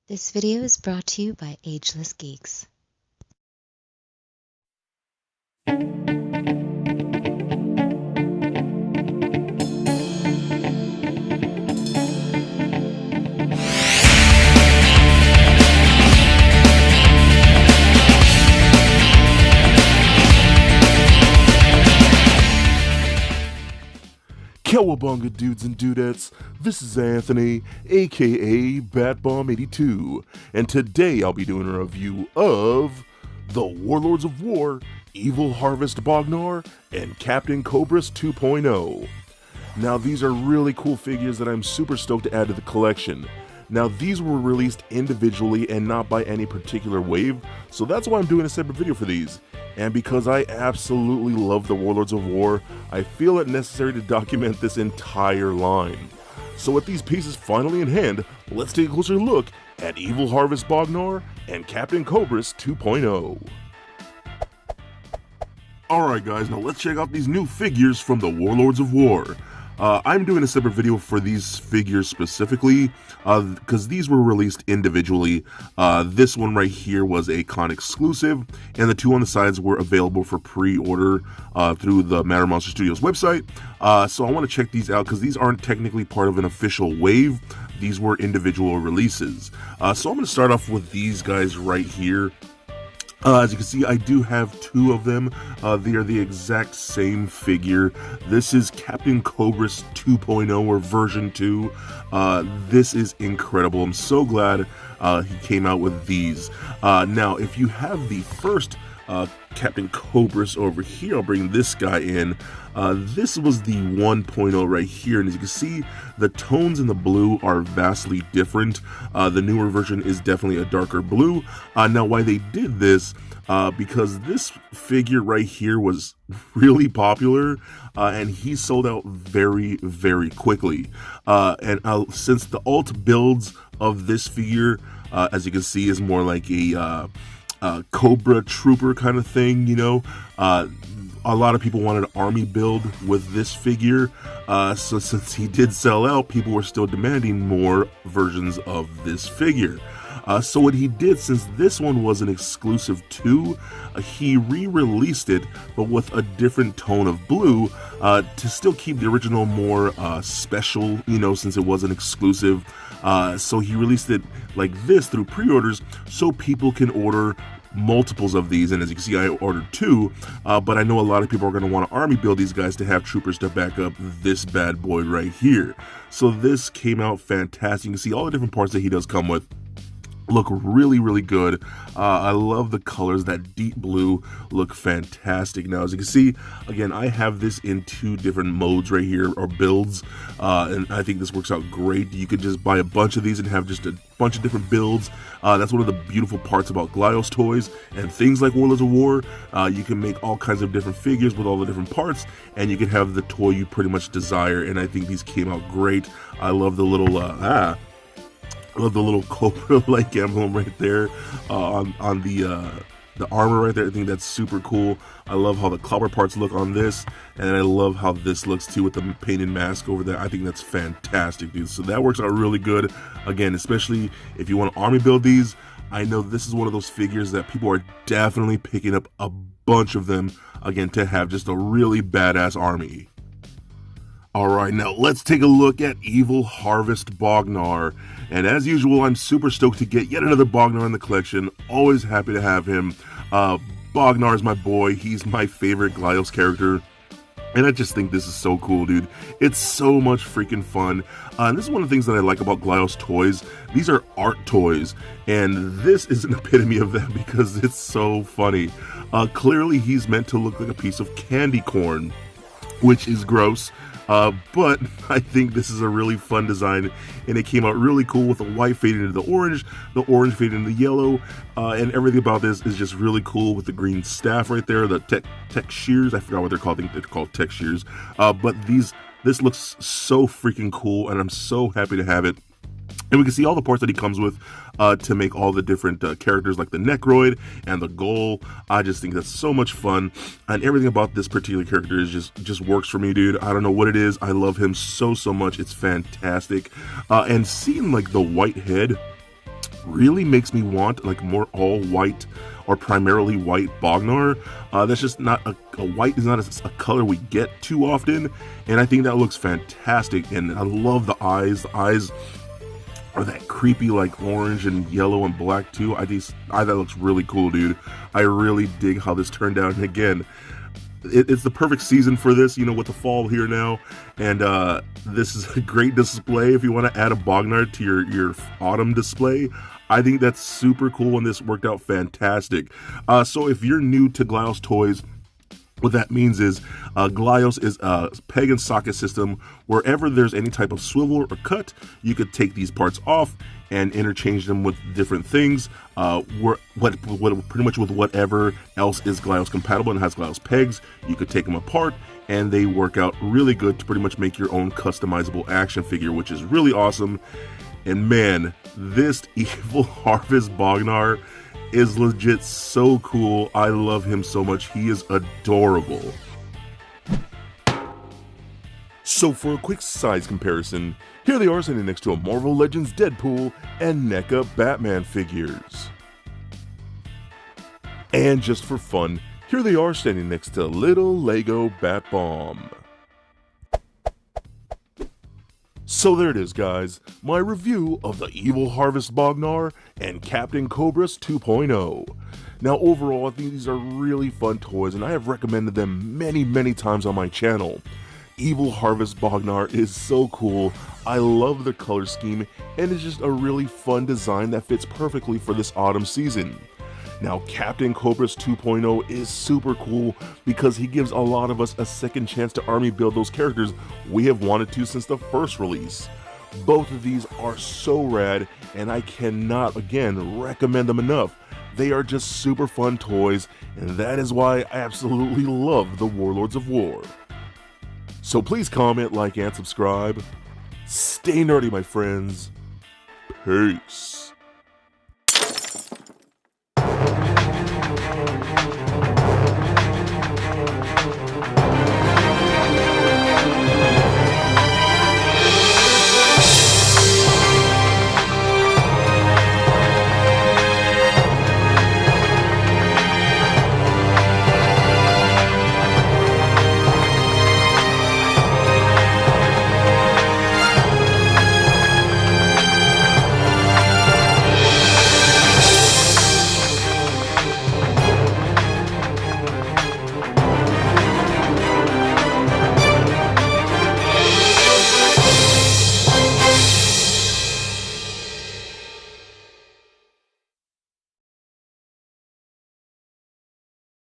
This video is brought to you by Ageless Geeks. Cowabunga dudes and dudettes, this is Anthony, aka Batbomb82, and today I'll be doing a review of the Warlords of Wor, Evil Harvest Bog-Nar, and Captain Cobrus 2.0. Now these are really cool figures that I'm super stoked to add to the collection. Now these were released individually and not by any particular wave, so that's why I'm doing a separate video for these. And because I absolutely love the Warlords of Wor, I feel it necessary to document this entire line. So with these pieces finally in hand, let's take a closer look at Evil Harvest Bog-Nar and Captain Cobrus 2.0. Alright guys, now let's check out these new figures from the Warlords of Wor. I'm doing a separate video for these figures specifically, because these were released individually. This one right here was a con exclusive, and the two on the sides were available for pre-order through the Matter Monster Studios website. So I want to check these out, because these aren't technically part of an official wave. These were individual releases. So I'm going to start off with these guys right here. As you can see, I do have two of them. They are the exact same figure. This is Captain Cobrus 2.0 or version 2. This is incredible. I'm so glad he came out with these. Now, if you have the first Captain Cobrus over here, I'll bring this guy in. This was the 1.0 right here, and as you can see, the tones in the blue are vastly different. The newer version is definitely a darker blue. Now, why they did this, because this figure right here was really popular, and he sold out very, very quickly. Since the alt builds of this figure, as you can see, is more like a Cobra Trooper kind of thing, you know. A lot of people wanted an army build with this figure, so since he did sell out, people were still demanding more versions of this figure. So what he did, since this one was an exclusive too, he re-released it, but with a different tone of blue, to still keep the original more special, you know, since it was an exclusive. So he released it like this through pre-orders, so people can order multiples of these. And as you can see, I ordered two, but I know a lot of people are going to want to army build these guys to have troopers to back up this bad boy right here. So this came out fantastic. You can see all the different parts that he does come with look really, really good. I love the colors. That deep blue look fantastic. Now, as you can see, again, I have this in two different modes right here, or builds, and I think this works out great. You could just buy a bunch of these and have just a bunch of different builds. That's one of the beautiful parts about glyos toys and things like Warlords of Wor. You can make all kinds of different figures with all the different parts, and you can have the toy you pretty much desire, and I think these came out great. I love the little I love the little Cobra-like emblem right there on the armor right there. I think that's super cool. I love how the clobber parts look on this, and I love how this looks too with the painted mask over there. I think that's fantastic, dude. So that works out really good. Again, especially if you want to army build these, I know this is one of those figures that people are definitely picking up a bunch of them, again, to have just a really badass army. Alright, now let's take a look at Evil Harvest Bog-Nar. And as usual, I'm super stoked to get yet another Bog-Nar in the collection. Always happy to have him. Bog-Nar is my boy. He's my favorite glyos character. And I just think this is so cool, dude. It's so much freaking fun. And this is one of the things that I like about glyos toys. These are art toys. And this is an epitome of that because it's so funny. Clearly, he's meant to look like a piece of candy corn, which is gross. But I think this is a really fun design, and it came out really cool with the white fading into the orange fading into the yellow, and everything about this is just really cool with the green staff right there, the tech shears. I forgot what they're called. I think they're called tech shears. But this looks so freaking cool, and I'm so happy to have it. And we can see all the parts that he comes with to make all the different characters, like the Necroid and the Ghoul. I just think that's so much fun, and everything about this particular character is just works for me, dude. I don't know what it is. I love him so much. It's fantastic. And seeing like the white head really makes me want like more all white or primarily white Bog-Nar. That's just not a white is not a color we get too often, and I think that looks fantastic. And I love the eyes. The eyes are that creepy like orange and yellow and black too. That looks really cool, dude. I really dig how this turned out. And again, it's the perfect season for this, with the fall here now, and this is a great display if you want to add a Bog-Nar to your autumn display. I think that's super cool, and this worked out fantastic. So if you're new to glyos toys, what that means is glyos is a peg and socket system. Wherever there's any type of swivel or cut, you could take these parts off and interchange them with different things. Pretty much with whatever else is glyos compatible and has glyos pegs, you could take them apart, and they work out really good to pretty much make your own customizable action figure, which is really awesome. And man, this Evil Harvest Bog-Nar is legit so cool. I love him so much. He is adorable. So for a quick size comparison, here they are sitting next to a Marvel Legends Deadpool and NECA Batman figures. And just for fun, here they are standing next to little Lego Bat Bomb. So there it is, guys, my review of the Evil Harvest Bog-Nar and Captain Cobrus 2.0. Now overall, I think these are really fun toys, and I have recommended them many times on my channel. Evil Harvest Bog-Nar is so cool. I love the color scheme, and it's just a really fun design that fits perfectly for this autumn season. Now, Captain Cobrus 2.0 is super cool because he gives a lot of us a second chance to army build those characters we have wanted to since the first release. Both of these are so rad, and I cannot, again, recommend them enough. They are just super fun toys, and that is why I absolutely love the Warlords of Wor. So please comment, like, and subscribe. Stay nerdy, my friends. Peace.